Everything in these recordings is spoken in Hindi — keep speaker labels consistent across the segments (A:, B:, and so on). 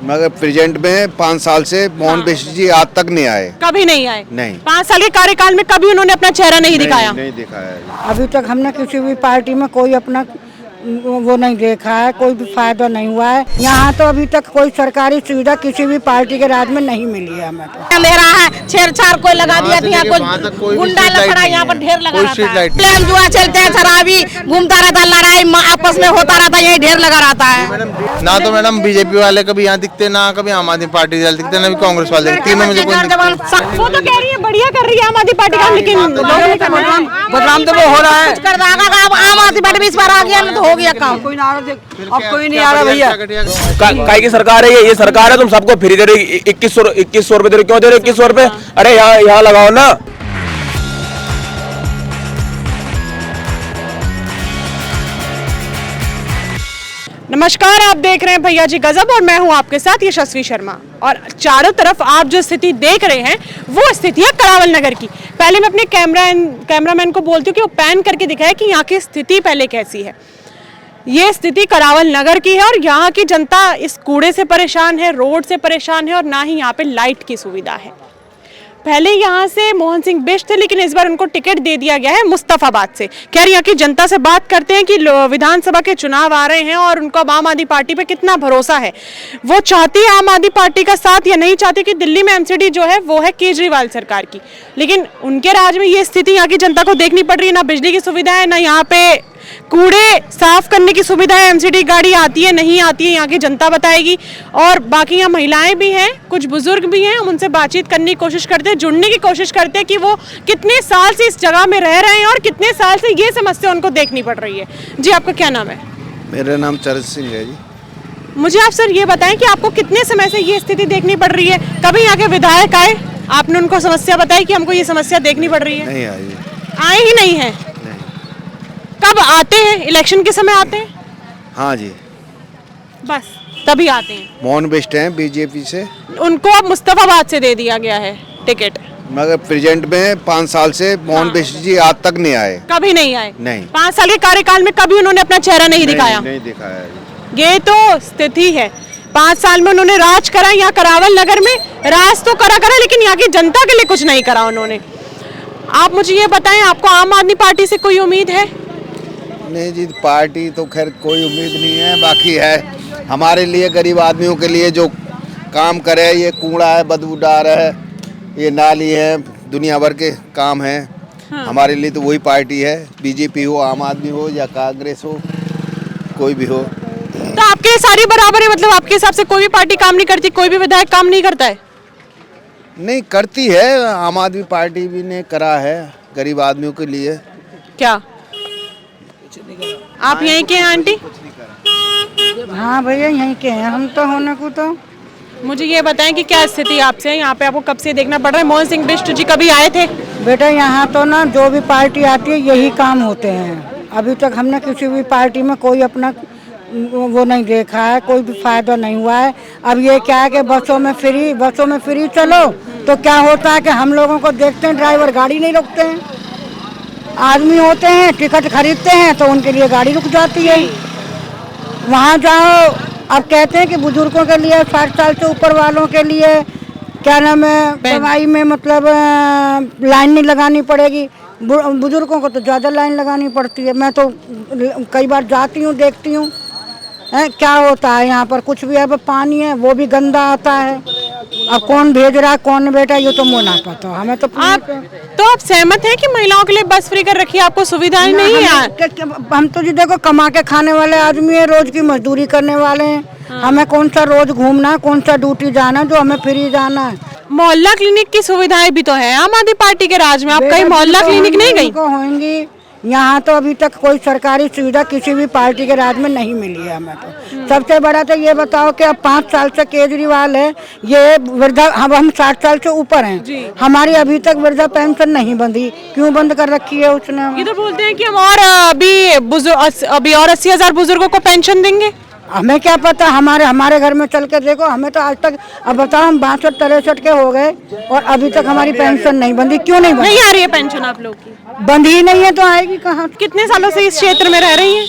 A: मगर प्रेजेंट में 5 साल से मोहन बिष्ट जी आज तक नहीं आए।
B: कभी नहीं आए?
A: नहीं।
B: 5 साल के कार्यकाल में कभी उन्होंने अपना चेहरा नहीं दिखाया?
A: नहीं दिखाया।
C: अभी तक हमने किसी भी पार्टी में कोई अपना वो नहीं देखा है, कोई भी फायदा नहीं हुआ है। यहाँ तो अभी तक कोई सरकारी सुविधा किसी भी पार्टी के राज में नहीं मिली है हमें। तो
D: ले रहा है छेड़छाड़ कोई लगा दिया था, यहाँ कोई गुंडा लफड़ा यहाँ पर ढेर लगा रहता है, प्लेन जुआ चलते हैं, शराबी घूमता रहता है, लड़ाई आपस में होता रहता है, यही ढेर लगा रहता है।
E: ना तो मैडम बीजेपी वाले कभी यहाँ दिखते, ना कभी आम आदमी पार्टी वाले दिखते, ना कांग्रेस वाले दिखते। तीनों में से कोई
B: वो तो कह रही है बढ़िया कर रही है आम आदमी पार्टी का, लेकिन
D: बदनाम तो वो हो रहा है। कर देगा आम आदमी पार्टी में इस बार आ गया ना तो हो गया काम।
F: अब कोई नहीं आ रहा भैया।
G: काय की सरकार है ये सरकार है, तुम सबको फ्री दे रही। 2100 रुपए दे रही, क्यों दे रहे 2100 रुपए? अरे यहाँ लगाओ ना।
B: नमस्कार, आप देख रहे हैं भैया जी गजब और मैं हूं आपके साथ यशस्वी शर्मा। और चारों तरफ आप जो स्थिति देख रहे हैं वो स्थिति है करावल नगर की। पहले मैं अपने कैमरामैन को बोलती हूँ कि वो पैन करके दिखाए कि यहाँ की स्थिति पहले कैसी है। ये स्थिति करावल नगर की है और यहाँ की जनता इस कूड़े से परेशान है, रोड से परेशान है और ना ही यहाँ पे लाइट की सुविधा है। पहले यहाँ से मोहन सिंह बिष्ट थे, लेकिन इस बार उनको टिकट दे दिया गया है मुस्तफाबाद से। खैर, यहाँ की जनता से बात करते हैं कि विधानसभा के चुनाव आ रहे हैं और उनको अब आम आदमी पार्टी पे कितना भरोसा है। वो चाहती है आम आदमी पार्टी का साथ या नहीं चाहती? कि दिल्ली में एमसीडी जो है वो है केजरीवाल सरकार की, लेकिन उनके राज में ये स्थिति यहाँ की जनता को देखनी पड़ रही है। ना बिजली की सुविधा है, ना यहाँ पे कूड़े साफ करने की सुविधा है। एमसीडी गाड़ी आती है नहीं आती है, यहाँ की जनता बताएगी। और बाकी यहाँ महिलाएं भी हैं, कुछ बुजुर्ग भी हैं, हम उनसे बातचीत करने की कोशिश करते हैं, जुड़ने की कोशिश करते हैं कि वो कितने साल से इस जगह में रह रहे हैं और कितने साल से ये समस्या उनको देखनी पड़ रही है। जी, आपका क्या नाम है?
A: मेरा नाम चरण सिंह है जी।
B: मुझे आप सर ये बताएं कि आपको कितने समय से ये स्थिति देखनी पड़ रही है? कभी यहाँ के विधायक आए, आपने उनको समस्या बताई कि हमको ये समस्या देखनी पड़ रही है?
A: नहीं आई।
B: आए ही नहीं है? कब आते हैं? इलेक्शन के समय आते हैं?
A: हाँ जी,
B: बस तभी आते हैं।
A: मोहन बिष्ट हैं बीजेपी से,
B: उनको अब मुस्तफाबाद से दे दिया गया है टिकट।
A: मगर प्रेजेंट में 5 साल से मोहन बिष्ट जी आज तक नहीं आए।
B: कभी नहीं आए?
A: नहीं।
B: 5 साल के कार्यकाल में कभी उन्होंने अपना चेहरा नहीं दिखाया?
A: नहीं दिखाया।
B: ये तो स्थिति है। 5 साल में उन्होंने राज करा यहाँ करावल नगर में, राज तो करा, लेकिन यहाँ की जनता के लिए कुछ नहीं करा उन्होंने। आप मुझे ये बताएं, आपको आम आदमी पार्टी से कोई उम्मीद है?
A: नहीं जी, पार्टी तो खैर कोई उम्मीद नहीं है। बाकी है हमारे लिए, गरीब आदमियों के लिए जो काम करे, ये कूड़ा है, बदबूदार है, ये नाली है, दुनिया भर के काम है। हाँ। हमारे लिए तो वही पार्टी है, बीजेपी हो, आम आदमी हो या कांग्रेस हो, कोई भी हो।
B: तो आपके लिए सारी बराबर है? मतलब आपके हिसाब से कोई भी पार्टी काम नहीं करती, कोई भी विधायक काम नहीं करता है?
A: नहीं करती है, आम आदमी पार्टी भी ने करा है गरीब आदमियों के लिए।
B: क्या आप यहीं के हैं आंटी?
C: हाँ भैया, यहीं के हैं हम तो होने को। तो
B: मुझे ये बताएं कि क्या स्थिति आपसे है यहाँ पे? आपको कब से देखना पड़ रहा है? मोहन सिंह बिष्ट जी कभी आए थे?
C: बेटा, यहाँ तो ना जो भी पार्टी आती है यही काम होते हैं। अभी तक हमने किसी भी पार्टी में कोई अपना वो नहीं देखा है, कोई भी फायदा नहीं हुआ है। अब ये क्या है कि बसों में फ्री चलो तो क्या होता है कि हम लोगों को देखते हैं, ड्राइवर गाड़ी नहीं रोकते हैं। आदमी होते हैं, टिकट खरीदते हैं तो उनके लिए गाड़ी रुक जाती है। वहाँ जाओ, अब कहते हैं कि बुजुर्गों के लिए, 60 साल से ऊपर वालों के लिए क्या नाम है, दवाई में मतलब लाइन नहीं लगानी पड़ेगी। बुजुर्गों को तो ज़्यादा लाइन लगानी पड़ती है। मैं तो कई बार जाती हूँ, देखती हूँ क्या होता है यहाँ पर। कुछ भी, अब पानी है वो भी गंदा आता है। अब कौन भेज रहा है कौन बेटा, ये तो मुझे ना पता। हमें तो
B: आप सहमत हैं कि महिलाओं के लिए बस फ्री कर रखी है? आपको सुविधाएं नहीं है?
C: हम तो जी देखो, कमा के खाने वाले आदमी है, रोज की मजदूरी करने वाले हैं। हाँ। हमें कौन सा रोज घूमना है, कौन सा ड्यूटी जाना है जो हमें फ्री जाना है?
B: मोहल्ला क्लिनिक की सुविधाएं भी तो है आम आदमी पार्टी के राज में। आप कहीं मोहल्ला क्लिनिक नहीं गई?
C: होंगी। यहाँ तो अभी तक कोई सरकारी सुविधा किसी भी पार्टी के राज में नहीं मिली है हमें तो। सबसे बड़ा तो ये बताओ कि अब 5 साल से केजरीवाल है, ये वृद्धा, हम 60 साल से ऊपर हैं, हमारी अभी तक वृद्धा पेंशन नहीं बंदी। क्यों बंद कर रखी है उसने?
B: ये तो बोलते हैं कि हम और अभी और 80,000 बुजुर्गों को पेंशन देंगे।
C: हमें क्या पता, हमारे घर में चल के देखो, हमें तो आज तक, अब बताओ, हम 62-63 के हो गए और अभी तक हमारी पेंशन नहीं बंदी। क्यों नहीं बंदी?
B: नहीं आ रही है पेंशन आप लोग की?
C: बंदी ही नहीं है तो आएगी कहाँ?
B: कितने सालों से इस क्षेत्र में रह रही हैं?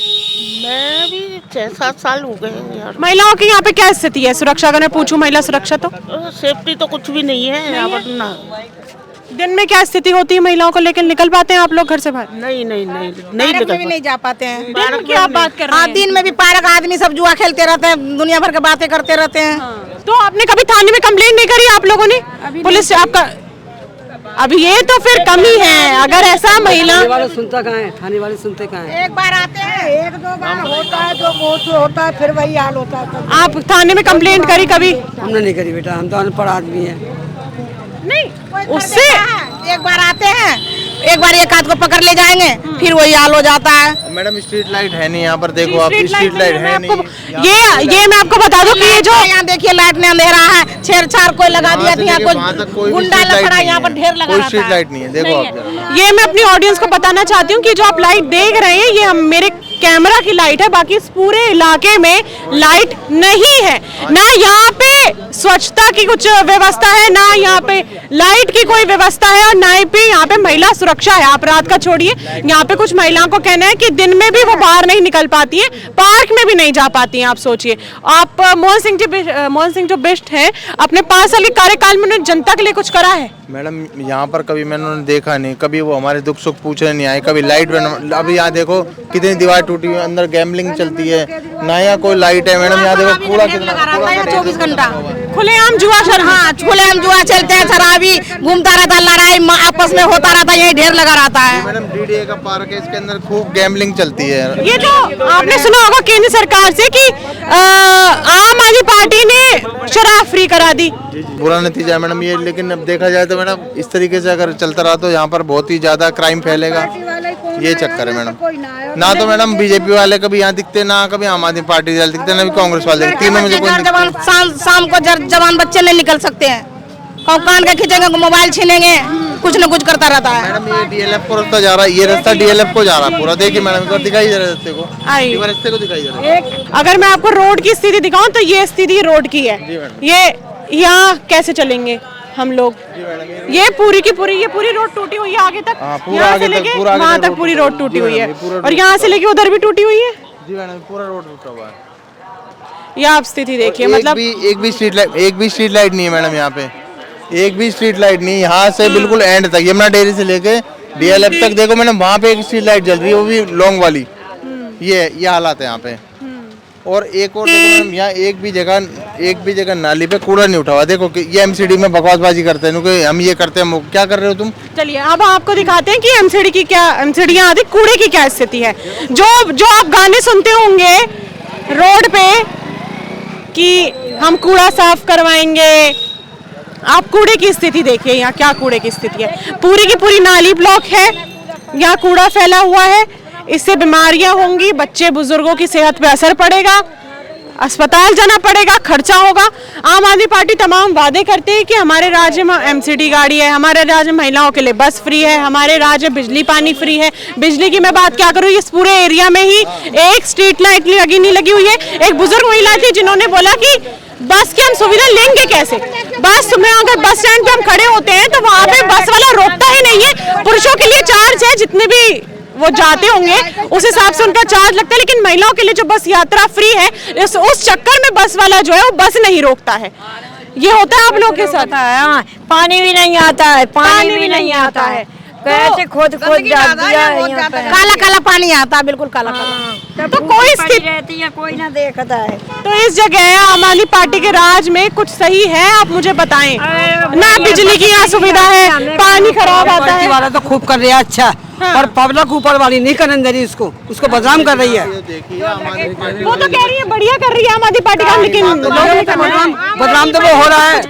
F: मैं भी
D: 6-7 साल हो गए हैं यार।
B: महिलाओं की यहाँ पे क्या स्थिति है? सुरक्षा अगर मैं पूछूं, महिला सुरक्षा तो
D: सेफ्टी तो कुछ भी नहीं है यहाँ पर ना।
B: दिन में क्या स्थिति होती है महिलाओं को लेकर? निकल पाते हैं आप लोग घर से बाहर?
D: नहीं
H: पार्क में भी नहीं जा पाते हैं।
B: दिन में क्या बात कर रहे
H: हाँ,
B: हैं?
H: दिन में भी पार्क आदमी सब जुआ खेलते रहते हैं, दुनिया भर के बातें करते रहते हैं।
B: तो आपने कभी थाने में कंप्लेंट नहीं करी आप लोगों ने? पुलिस से आपका अब ये तो फिर कमी है। अगर ऐसा महिला
F: वाले सुनता कहाँ है, थाने वाले सुनते कहाँ है?
C: एक बार आते हैं, 1-2 बार होता है जो बहुत होता है, फिर वही हाल होता है।
B: आप थाने में कंप्लेंट करी कभी?
F: हमने नहीं करी बेटा, हम तो अनपढ़ आदमी है।
B: नहीं, उससे
H: एक बार आते हैं, एक बार एक हाथ को पकड़ ले जाएंगे, फिर वही हाल हो जाता है।
E: मैडम स्ट्रीट लाइट है नहीं यहाँ पर, देखो आप स्ट्रीट लाइट है नहीं।
B: ये मैं आपको बता दूं कि ये जो
H: यहाँ देखिए लाइट में अंधेरा है, छेड़छाड़ कोई लगा दिया था, यहाँ कोई गुंडा लफड़ा यहाँ पर ढेर लगा
E: कोई
H: रहता
E: स्ट्रीट
H: है।
E: लाइट नहीं है, देखो आप।
B: ये मैं अपनी ऑडियंस को बताना चाहती हूँ कि जो आप लाइट देख रहे हैं ये हम मेरे कैमरा की लाइट है, बाकी इस पूरे इलाके में लाइट नहीं है। ना यहाँ पे स्वच्छता की कुछ व्यवस्था है, ना यहाँ पे लाइट की कोई व्यवस्था है, और ना ही पे यहाँ पे महिला सुरक्षा है। आप रात का छोड़िए, यहाँ पे कुछ महिलाओं को कहना है कि दिन में भी वो बाहर नहीं निकल पाती है, पार्क में भी नहीं जा पाती हैं। आप सोचिए, आप मोहन सिंह जो बिष्ट हैं, अपने 5 साल के कार्यकाल में उन्होंने जनता के लिए कुछ करा है?
E: मैडम यहाँ पर कभी मैंने देखा नहीं, कभी वो हमारे दुख सुख पूछने नहीं आए, कभी लाइट अभी यहाँ देखो कितनी दीवार टूटी हुई है, अंदर गैम्बलिंग चलती है, ना यहाँ कोई लाइट है। मैडम यहाँ देखो कूड़ा कितना
H: 24 घंटा
B: खुलेआम जुआ चल रहा है।
H: खुलेआम जुआ चलते हैं, शराबी घूमता रहता है, लड़ाई आपस में होता रहता है, यही ढेर लगा रहता है।
E: मैडम डीडीए का पार्क है, इसके अंदर खूब गैम्बलिंग चलती है।
B: ये जो आपने सुना होगा केंद्र सरकार से कि आम आदमी पार्टी ने शराब फ्री करा दी।
E: बुरा नतीजा है मैडम ये, लेकिन अब देखा जाए तो मैडम इस तरीके से अगर चलता रहा तो यहाँ पर बहुत ही ज्यादा क्राइम फैलेगा, ये चक्कर है मैडम। ना तो मैडम बीजेपी वाले कभी यहाँ दिखते, ना कभी आम आदमी पार्टी वाले दिखते, ना भी कांग्रेस वाले दिखते, तीनों में से कोई दिखते।
H: शाम को जवान बच्चे नहीं निकल सकते हैं, कान का खींचेंगे, मोबाइल छीनेंगे, कुछ न कुछ करता रहता है।
E: मैडम ये डीएलएफ को रास्ता जा रहा है, ये रास्ता डीएलएफ को जा रहा है पूरा। देखिए मैडम एक बार दिखाई दे रहा है रास्ते को, रास्ते को दिखाई दे रहा है।
B: अगर मैं आपको रोड की स्थिति दिखाऊं तो ये स्थिति रोड की है। ये यहाँ कैसे चलेंगे हम लोग? ये पूरी की पूरी रोड टूटी हुई है आगे तक, यहाँ से लेके वहाँ तक पूरी रोड टूटी हुई है, और यहाँ से लेके उधर भी टूटी हुई है।
E: जी मैडम पूरा रोड टूटा हुआ है।
B: ये आप स्थिति देखिए, मतलब
E: एक भी स्ट्रीट लाइट नहीं है मैडम यहाँ पे, एक भी स्ट्रीट लाइट नहीं। यहाँ से बिल्कुल एंड तक, यमुना डेयरी से लेके डीएलएफ तक देखो मैडम, वहाँ पे एक स्ट्रीट लाइट जल रही है, वो भी लॉन्ग वाली। ये हालात है यहाँ पे। और एक और देखो मैडम, यहाँ एक भी जगह नाली पे कूड़ा नहीं उठा हुआ। देखो कि ये एमसीडी में बकवासबाजी करते हैं कि हम ये करते हैं, क्या कर रहे हो तुम?
B: चलिए अब आपको दिखाते हैं कि एमसीडी आदि कूड़े की क्या स्थिति है। जो आप गाने सुनते होंगे रोड पे कि हम कूड़ा साफ करवाएंगे, आप कूड़े की स्थिति देखिए यहाँ, क्या कूड़े की स्थिति है। पूरी की पूरी नाली ब्लॉक है, यहाँ कूड़ा फैला हुआ है, इससे बीमारियां होंगी, बच्चे बुजुर्गों की सेहत पे असर पड़ेगा, अस्पताल जाना पड़ेगा, खर्चा होगा। आम आदमी पार्टी तमाम वादे करते हैं कि हमारे राज्य में एमसीडी गाड़ी है, हमारे राज्य में महिलाओं के लिए बस फ्री है, हमारे राज्य में बिजली पानी फ्री है। बिजली की मैं बात क्या करूँ, इस पूरे एरिया में ही एक स्ट्रीट लाइट नहीं लगी हुई है। एक बुजुर्ग महिला थी जिन्होंने बोला कि बस की हम सुविधा लेंगे कैसे? बस में अगर बस स्टैंड पे हम खड़े होते हैं तो वहाँ पे बस वाला रोकता ही नहीं है। पुरुषों के लिए चार्ज है, जितने भी वो जाते होंगे उस हिसाब से उनका चार्ज लगता है, लेकिन महिलाओं के लिए जो बस यात्रा फ्री है, उस चक्कर में बस वाला जो है वो बस नहीं रोकता है। ये होता है आप लोगों के साथ?
H: पानी भी नहीं आता है, पानी भी नहीं आता है,
F: कैसे खोद डाल दिया है यहाँ पे।
H: काला काला पानी आता है, बिल्कुल काला काला।
B: तो कोई स्थिति
F: रहती है, कोई ना देखता है।
B: तो इस जगह आम आदमी पार्टी के राज में कुछ सही है? आप मुझे बताएं ना। बिजली की यहाँ सुविधा है, पानी खराब आता है।
F: वाला तो खूब कर रही है, अच्छा, पर पब्लिक ऊपर वाली नहीं करने दे रही, उसको बदनाम कर रही है।
B: वो तो कह रही है बढ़िया कर रही है आम आदमी पार्टी का, लेकिन
F: बदनाम तो वो हो रहा है।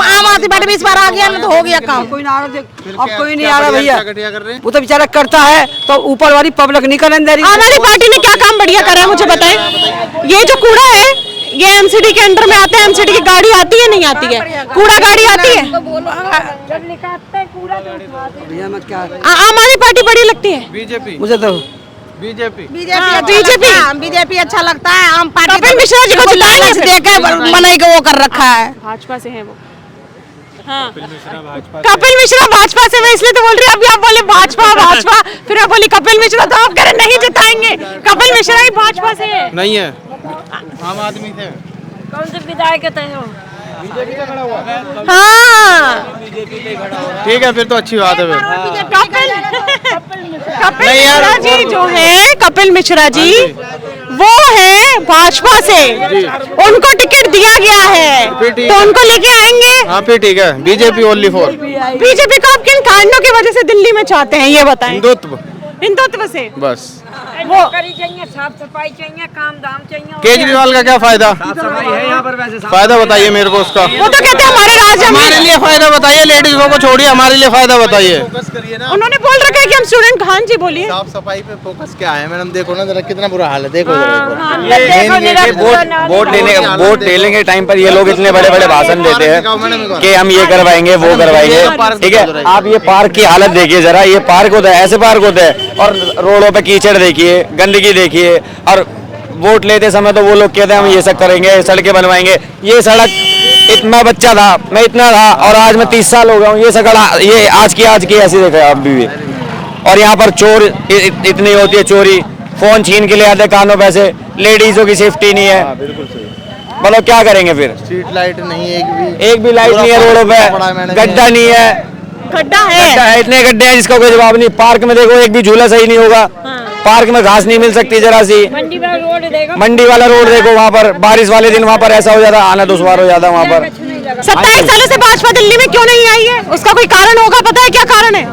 H: आम आदमी पार्टी इस बार आ गया ना तो हो गया काम।
F: अब कोई नहीं आ रहा भैया, वो तो बेचारा करता है तो ऊपर वाली पब्लिक नहीं करने दे रही।
B: आम आदमी पार्टी ने क्या काम बढ़िया करा है मुझे बताएं। ये जो कूड़ा है ये एमसीडी के अंडर में आता है, एमसीडी की गाड़ी आती है नहीं आती है? कूड़ा गाड़ी आती है?
F: भैया मैं क्या,
B: आम आदमी पार्टी बढ़िया लगती है
E: बीजेपी
F: मुझे तो
H: बीजेपी अच्छा लगता है। आम पार्टी
B: कपिल मिश्रा जी को जिताएंगे
H: देके मनाई को वो कर रखा है।
B: भाजपा से है वो। हाँ। कपिल मिश्रा भाजपा से, मैं इसलिए तो बोल रही हूँ, अभी आप बोले भाजपा भाजपा, फिर मैं बोली कपिल मिश्रा, तो आप कह रहे नहीं जिताएंगे। कपिल मिश्रा ही भाजपा से है।
E: नहीं है, आम आदमी थे।
D: कौन से विधायक है?
B: हाँ
E: ठीक है, फिर तो अच्छी बात है।
B: कपिल मिश्रा जी जो है, कपिल मिश्रा जी वो है भाजपा से, उनको टिकट दिया गया है तो उनको लेके आएंगे।
E: हाँ फिर ठीक है, बीजेपी ओनली फॉर।
B: बीजेपी को आप किन कारणों की वजह से दिल्ली में चाहते हैं ये बताएं? हिंदुत्व से
E: बस।
B: वो
C: चाहिए, साफ सफाई चाहिए, काम दाम चाहिए।
E: केजरीवाल का क्या फायदा? फायदा बताइए मेरे को उसका।
B: वो तो कहते हैं हमारे राज्य
E: हमारे लिए फायदा बताइए, लेडीजों को छोड़िए, हमारे लिए फायदा बताइए।
B: उन्होंने बोल रखा है कि हम स्टूडेंट। खान जी बोलिए।
E: साफ सफाई पे फोकस क्या है मैडम? देखो ना जरा कितना बुरा हाल है, देखो
G: वोट लेने के टाइम पर ये लोग इतने बड़े बड़े भाषण देते हैं कि हम ये करवाएंगे वो करवाएंगे, ठीक है। आप ये पार्क की हालत देखिए जरा, ये पार्क होता है, ऐसे पार्क होते हैं, और रोडों पे कीचड़ देखिए, गंदगी देखिए। और वोट लेते समय तो वो लोग कहते हैं हम ये सब करेंगे, सड़कें बनवाएंगे। ये सड़क, मैं बच्चा था, मैं इतना था, और आज मैं 30 साल हो गया हूँ, ये सड़क ये आज की ऐसी देखा है अभी भी। और यहाँ पर चोर इतनी होती है, चोरी, फोन छीन के ले आते कानों पैसे, लेडीजों की सेफ्टी नहीं है। बोलो क्या करेंगे फिर?
E: स्ट्रीट लाइट नहीं,
G: एक भी लाइट नहीं है रोडों पे, गड्ढा नहीं है,
B: गड्ढा है,
G: इतने गड्ढे हैं जिसका कोई जवाब नहीं। पार्क में देखो एक भी झूला सही नहीं होगा, पार्क में घास नहीं मिल सकती जरा सी। मंडी वाला रोड देखो, वहाँ पर बारिश वाले दिन वहाँ पर ऐसा हो जाता, आना दुश्वार हो जाता वहाँ पर।
B: 27 सालों से भाजपा दिल्ली में क्यों नहीं आई है? उसका कोई कारण होगा, पता है क्या कारण है?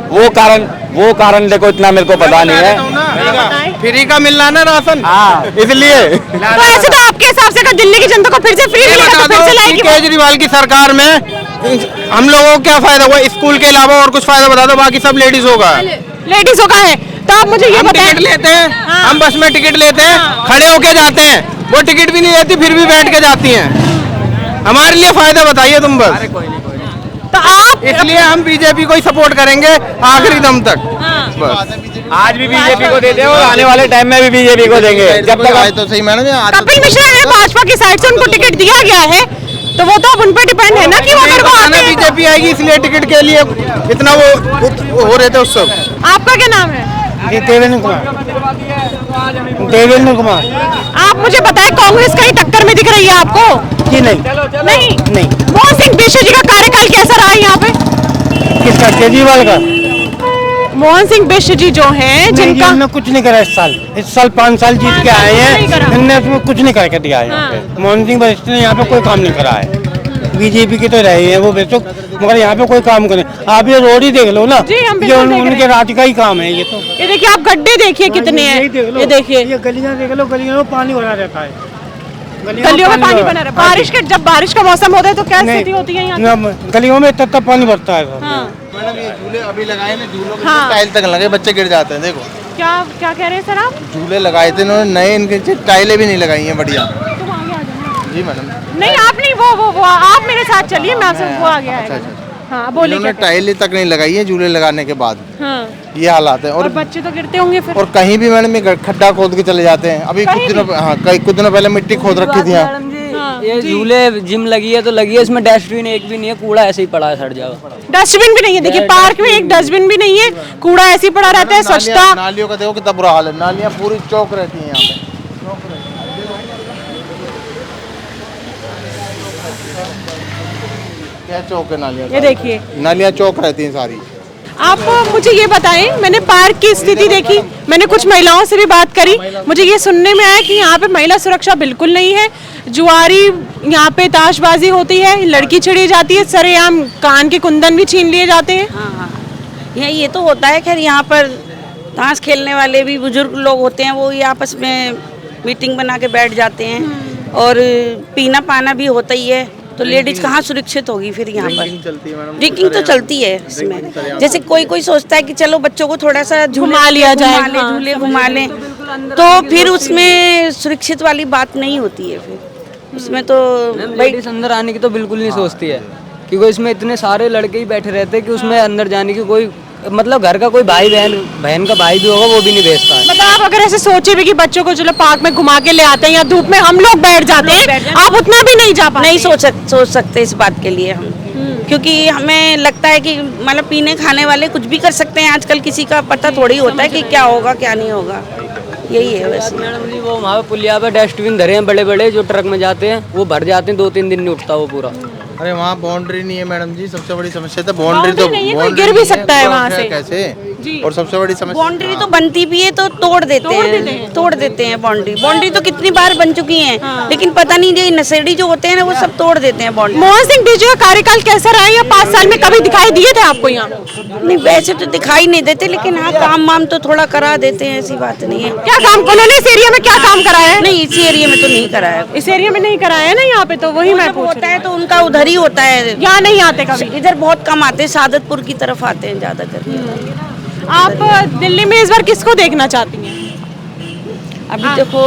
G: वो कारण देखो इतना मेरे को पता नहीं है।
E: फ्री का मिलना ना राशन, इसलिए।
B: तो ऐसे तो आपके हिसाब से अगर दिल्ली की जनता को फिर से फ्री मिलेगा तो फिर से लाएगी।
E: केजरीवाल की सरकार में हम लोगों को क्या फायदा हुआ? स्कूल के अलावा और कुछ फायदा बता दो, बाकी सब लेडीजों का है।
B: लेडीजों का है, तो आप मुझे ये बताएं।
E: टिकट लेते हैं, हम बस में टिकट लेते हैं, खड़े होके जाते हैं, वो टिकट भी नहीं लेती, फिर भी बैठ के जाती हैं। हमारे लिए फायदा बताइए तुम बस।
B: तो आप,
E: इसलिए हम बीजेपी को ही सपोर्ट करेंगे आखिरी दम तक। बस
G: आज भी बीजेपी को देते हैं और आने वाले टाइम में भी बीजेपी को देंगे, जब तक
E: आए तो सही मैडम।
B: कपिल मिश्रा ने भाजपा की साइड से उनको टिकट दिया गया है, तो वो तो अब उन पर डिपेंड है ना कि वो अगर वो आते हैं।
E: बीजेपी आएगी इसलिए टिकट के लिए इतना वो हो रहे थे उस सब।
B: आपका क्या नाम है?
E: देवेंद्र कुमार।
B: आप मुझे बताएं, कांग्रेस कहीं टक्कर में दिख रही है आपको?
E: जी नहीं।
B: मोहन सिंह बिष्ट जी का कार्यकाल कैसा रहा यहाँ पे?
E: किसका? केजरीवाल का।
B: मोहन सिंह बिष्ट जी जो हैं, जिनका
E: कुछ नहीं करा इस साल 5 साल जीत के आए हैं, इन्होंने उसमें कुछ नहीं करके दिया है। यहाँ पे मोहन सिंह बिष्ट ने यहाँ पे कोई काम नहीं करा है। बीजेपी के तो रहे हैं वो बेशक, मगर यहाँ पे कोई काम करे। आप ये रोड ही देख लो ना, ये उनके राज का ही काम है। ये तो
B: ये देखिए, आप गड्ढे देखिए कितने हैं, ये देखिए,
E: ये गलियाँ देख लो, गलियों में पानी भरा रहता है,
B: गलियों में पानी बना रहा है। जब बारिश का मौसम होता है तो क्या स्थिति होती है यहाँ?
E: गलियों में तब पानी भरता है।
A: मैडम ये झूले अभी लगाए ना, झूलों के टाइल तक लगे, बच्चे गिर जाते हैं। देखो
B: क्या कह रहे हैं सर आप?
A: झूले लगाए थे इन्होंने नए, इनके टाइलें भी नहीं लगाई हैं बढ़िया। जी मैडम।
B: नहीं आप नहीं, वो आप मेरे साथ चलिए, मैं आपसे वो आ गया है। हाँ बोलिए।
A: इन्होंने टाइलें तक नहीं लगाई है झूले लगाने के बाद।
B: हाँ।
A: ये हालात है।
B: और बच्चे तो गिरते होंगे फिर।
A: और कहीं भी मैडम ये खड्डा खोद के चले जाते हैं। अभी कुछ दिनों पहले मिट्टी खोद रखी थी यहाँ।
F: ये झूले जिम लगी है तो लगी है, इसमें डस्टबिन एक भी नहीं है, कूड़ा ऐसे ही पड़ा है हर जगह।
B: डस्टबिन भी नहीं है, देखिए पार्क में एक डस्टबिन भी नहीं है, कूड़ा ऐसे ही पड़ा रहता है। स्वच्छता,
A: नालियों का देखो कितना बुरा हाल है, नालियाँ पूरी चौक रहती हैं यहाँ पे। क्या चौक है नालियाँ?
B: ये देखिए
A: नालियाँ चौक रहती हैं सारी।
B: आप मुझे ये बताएं, मैंने पार्क की स्थिति देखी, मैंने कुछ महिलाओं से भी बात करी, मुझे ये सुनने में आया कि यहाँ पे महिला सुरक्षा बिल्कुल नहीं है। जुआरी यहाँ पे ताशबाजी होती है, लड़की छिड़ी जाती है, सरेआम कान के कुंदन भी छीन लिए जाते हैं।
D: हाँ, ये तो होता है। खैर यहाँ पर ताश खेलने वाले भी बुजुर्ग लोग होते हैं, वो ये आपस में मीटिंग बना के बैठ जाते हैं, और पीना पाना भी होता ही है। तो लेडीज कहाँ सुरक्षित होगी फिर यहाँ पर? ड्रिंकिंग तो चलती है इसमें। जैसे कोई सोचता है कि चलो बच्चों को थोड़ा सा
B: घुमा लिया जाए,
D: झूले घुमा लें, तो फिर उसमें सुरक्षित वाली बात नहीं होती है। फिर उसमें तो
F: लेडीज अंदर आने की तो बिल्कुल नहीं सोचती है, क्योंकि इसमें इतने सारे लड़के ही बैठे रहते हैं कि उसमें अंदर जाने की कोई, मतलब घर का कोई बहन का भाई भी होगा वो भी नहीं भेजता है।
B: मतलब आप अगर ऐसे सोचे भी कि बच्चों को चलो पार्क में घुमा के ले आते हैं या धूप में हम लोग बैठ जाते हैं, आप उतना भी नहीं जा पाते?
D: नहीं सोच सकते इस बात के लिए हम। क्योंकि हमें लगता है कि मतलब पीने खाने वाले कुछ भी कर सकते हैं आजकल, किसी का पता थोड़ी होता है कि क्या होगा क्या नहीं होगा, यही है वैसे।
F: मैडम जी वो वहाँ पे पुलिया पे डस्टबिन धरे हैं बड़े बड़े जो ट्रक में जाते हैं, वो भर जाते हैं, 2-3 दिन नहीं उठता वो पूरा।
E: अरे वहाँ बाउंड्री नहीं है मैडम जी, सबसे बड़ी समस्या तो बाउंड्री तो
B: नहीं है, कोई
E: बाउंड्री
B: गिर भी
E: नहीं है,
B: सकता है वहाँ
E: पूरा
B: से।
E: कैसे
B: जी।
E: और सबसे बड़ी समस्या
D: बाउंड्री तो बनती भी है तो तोड़ देते हैं बाउंड्री तो कितनी बार बन चुकी है, लेकिन पता नहीं ये नशेड़ी जो होते हैं ना वो सब तोड़ देते हैं बाउंड्री।
B: मोहन सिंह बिष्ट का कार्यकाल कैसा रहा है? या 5 साल में कभी दिखाई दिए थे आपको यहाँ?
D: नहीं वैसे तो दिखाई नहीं देते, लेकिन हाँ काम वाम तो थोड़ा करा देते हैं, ऐसी बात नहीं है।
B: क्या काम उन्होंने इस एरिया में क्या काम कराया है?
D: नहीं इसी एरिया में तो नहीं कराया,
B: इस एरिया में नहीं कराया है ना यहाँ पे, तो वही मैं पूछ
D: होता है तो उनका उधर ही होता है,
B: यहाँ नहीं आते कभी?
D: इधर बहुत कम आते हैं, सादतपुर की तरफ आते हैं ज्यादा करके।
B: आप दिल्ली में इस बार किसको देखना चाहती हैं?
D: अभी देखो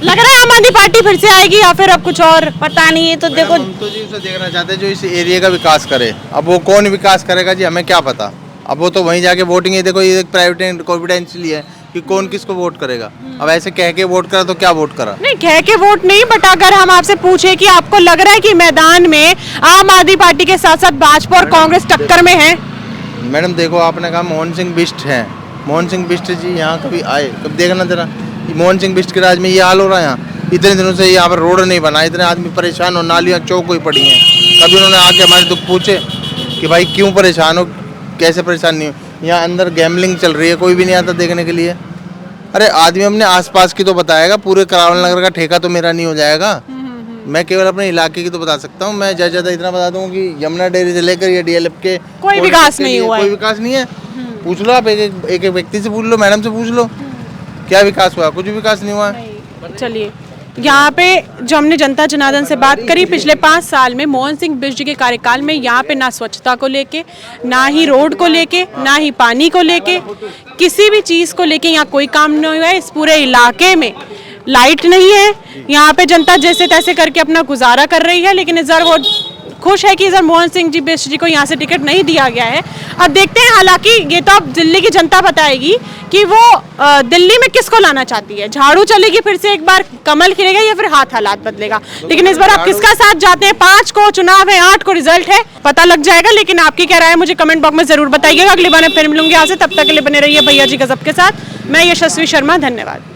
B: लग रहा है आम आदमी पार्टी फिर से आएगी या फिर अब कुछ और?
D: पता नहीं है, तो देखो
E: हम तो जी उसे देखना चाहते हैं जो इस एरिया का विकास करे। अब वो कौन विकास करेगा जी हमें क्या पता, अब वो तो वहीं जाके वोटिंग है। देखो ये एक प्राइवेट कॉन्फिडेंशियल है कि कौन किसको वोट करेगा। अब ऐसे कह के वोट करा तो क्या वोट करा?
B: नहीं कह के वोट नहीं, बट अगर हम आपसे पूछे कि आपको लग रहा है कि मैदान में आम आदमी पार्टी के साथ साथ भाजपा और कांग्रेस टक्कर में है?
E: मैडम देखो आपने कहा मोहन सिंह बिष्ट हैं, मोहन सिंह बिष्ट जी यहाँ कभी आए? कभी देखना जरा, मोहन सिंह बिष्ट के राज में ये हाल हो रहा है यहाँ? इतने दिनों से यहाँ पर रोड नहीं बना, इतने आदमी परेशान हो, नालियाँ चौक हुई पड़ी हैं। कभी उन्होंने आके हमारे दुख पूछे कि भाई क्यों परेशान हो, कैसे परेशान नहीं हो? यहाँ अंदर गैमलिंग चल रही है, कोई भी नहीं आता देखने के लिए। अरे आदमी अपने आसपास की तो बताएगा, पूरे करावल नगर का ठेका तो मेरा नहीं हो जाएगा। मैं केवल अपने इलाके की तो बता सकता हूँ। मैं ज्यादा इतना बता दूँ कि यमुना डेयरी से लेकर ये डीएलएफ के
B: कोई विकास नहीं हुआ है।
E: कोई विकास नहीं है। पूछ लो आप, एक व्यक्ति से पूछ लो, मैडम से पूछ लो, क्या विकास हुआ? कुछ भी विकास नहीं हुआ।
B: चलिए, यहाँ पे जो हमने जनता जनार्दन से बात करी, पिछले 5 साल में मोहन सिंह बिष्ट जी के कार्यकाल में यहाँ पे ना स्वच्छता को लेके, ना ही रोड को लेके, ना ही पानी को लेके, किसी भी चीज़ को लेके यहाँ कोई काम नहीं हुआ है। इस पूरे इलाके में लाइट नहीं है, यहाँ पे जनता जैसे तैसे करके अपना गुजारा कर रही है। लेकिन इस बार वो खुश है कि इधर मोहन सिंह जी बिष्ट जी को यहाँ से टिकट नहीं दिया गया है। अब देखते हैं, हालांकि ये तो अब दिल्ली की जनता बताएगी कि वो दिल्ली में किसको लाना चाहती है। झाड़ू चलेगी फिर से एक बार, कमल खिलेगा, या फिर हालात बदलेगा। लेकिन इस बार आप किसका साथ जाते हैं? 5 को चुनाव है, 8 को रिजल्ट है, पता लग जाएगा। लेकिन आपकी क्या राय है मुझे कमेंट बॉक्स में जरूर बताइएगा। अगली बार मैं फिर मिलूंगी यहाँ से, तब तक के लिए बने रहिए भैया जी गजब के साथ। मैं यशस्वी शर्मा, धन्यवाद।